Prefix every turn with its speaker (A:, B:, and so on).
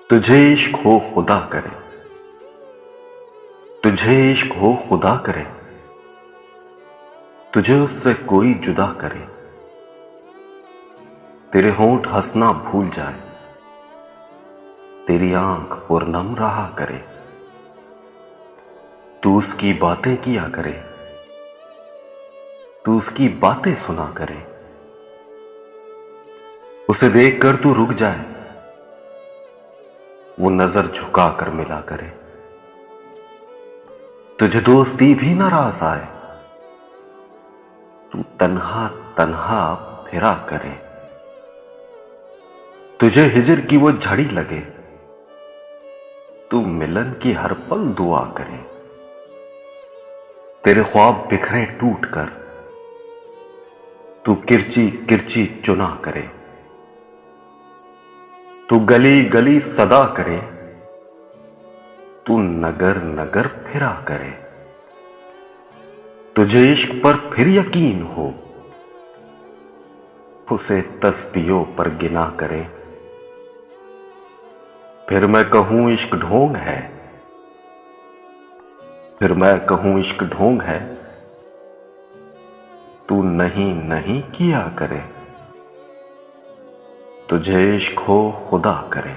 A: तुझे इश्क हो खुदा करे, तुझे इश्क हो खुदा करे, तुझे उससे कोई जुदा करे, तेरे होंठ हंसना भूल जाए, तेरी आंख पुरनम रहा करे, तू उसकी बातें किया करे, तू उसकी बातें सुना करे, उसे देखकर तू रुक जाए, वो नजर झुकाकर मिला करे, तुझे दोस्ती भी नाराज आए, तू तन्हा तन्हा फिरा करे, तुझे हिजर की वो झड़ी लगे, तू मिलन की हर पल दुआ करे, तेरे ख्वाब बिखरे टूट कर, तू किरची किरची चुना करे, तू गली गली सदा करे, तू नगर नगर फिरा करे, तुझे इश्क पर फिर यकीन हो, उसे तस्बीहों पर गिना करे, फिर मैं कहूं इश्क ढोंग है, फिर मैं कहूं इश्क ढोंग है, तू नहीं नहीं किया करे, तुझे इश्क हो खुदा करे।